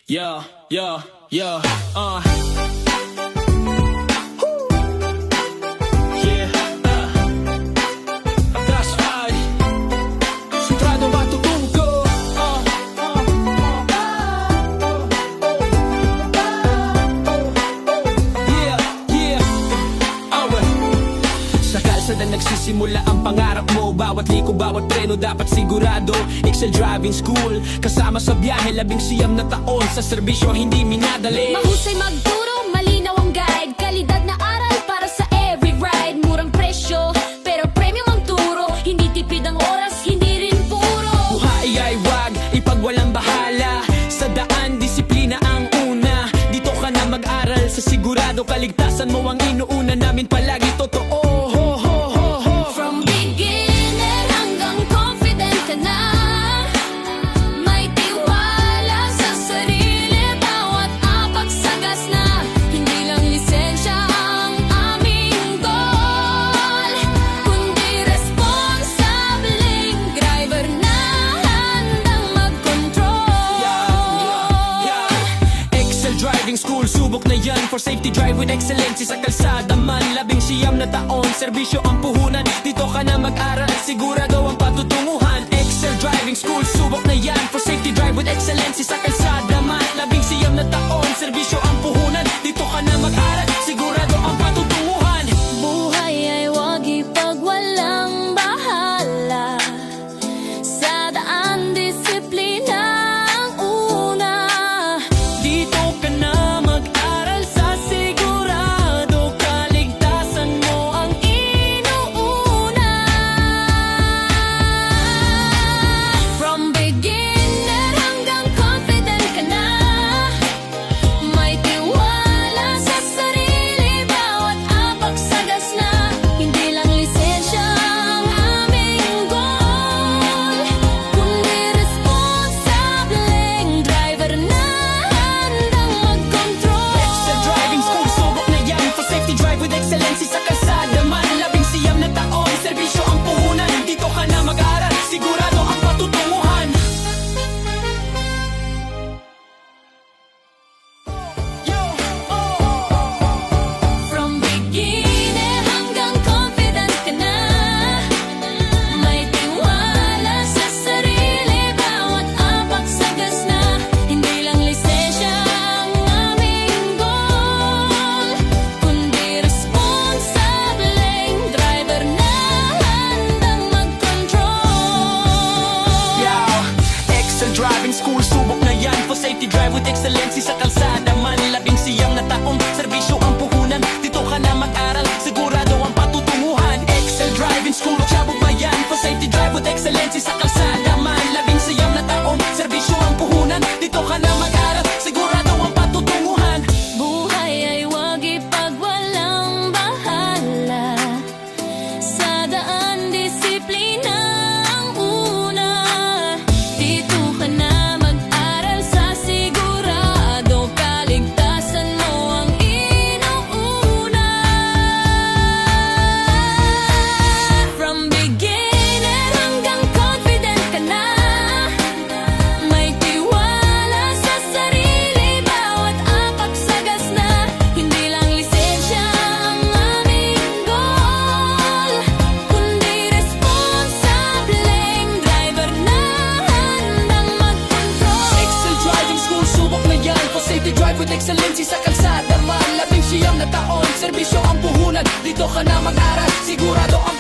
Yeah, yeah, yeah, Yeah, that's right. Sentrado matutugo. Yeah, yeah. Well. Sa kalsada nagsisimula ang pangarap mo. Bawat liko, bawat preno dapat sigurado. Excel Driving School, kasama sa biyahe 19 na taon. Sa serbisyo hindi minadali. Mahusay magturo, malinaw ang guide. Kalidad na aral para sa every ride. Murang presyo, pero premium ang turo. Hindi tipid ang oras, hindi rin puro. Buhay ay wag, ipagwalang bahala. Sa daan, disiplina ang una. Dito ka na mag-aral, sa sigurado kaligtasan mo ang inuuna namin palagi totoo. From beginner hanggang confident ka na. May tiwala sa sarili, bawat apagsagas na. Hindi lang lisensya ang aming goal, kundi responsableng driver na handang mag-control. Excel Driving School, subok na yan. For safety, drive with excellence sa kalsada man. 19 na taon, serbisyo ang puhunan. Dito ka na mag-aral, sigurado ang patutunguhan. Excel Driving School, subok na yan. For safety, drive with excellence sa kalsada man. 19 na taon, serbisyo ang puhunan. Dito ka na mag-aral, sigurado ang patutunguhan. Buhay ay wag ipagwalang bahala. Sa daan, disiplina ang una. Dito ka na mag-aral sa sigurado. Kaligtasan mo ang inuuna. From beginner hanggang confident ka na. May tiwala sa sarili, bawat apagsagas na. Hindi lang lisensya ang aming goal, kundi responsableng driver na handang mag-control. Excel Driving School, subok na yan. For safety, drive with excellence sa kalsada man. 19 na taon, serbisyo ang puhunan. Dito ka na mag-aral, sigurado ang patutunguhan. From beginner hanggang confident ka na. May tiwala sa sarili, bawat apagsagas na. Hindi lang lisensya ang aming goal, kundi responsableng driver na handang mag-control. Excel Driving School, subok na yan. For safety, drive with excellence sa kalsada man. 19 na taong, serbisyo ang puhunan. Dito ka na mag-aral, sigurado ang patutunguhan. Excel Driving School, sabog ba yan? For safety, drive with excellence sa kalsada man. 19 na taong, serbisyo ang puhunan. Dito ka na mag-aral, sigurado ang patutunguhan. Buhay ay wag ipagwalang bahala. Sa daan, disiplina ang una. Dito ka na mag-aral sa sigurado. Kaligtasan mo ang inuuna. From beginner hanggang confident ka na. May tiwala sa sarili, bawat apagsagas na. Hindi lang lisensya ang aming goal, kundi responsableng driver na handang mag-control. Excel Driving School, subok na yan. For safety, drive with excellence sa kalsada man. 19 na taon, serbisyo ang puhunan. Dito ka na mag-aral, sigurado ang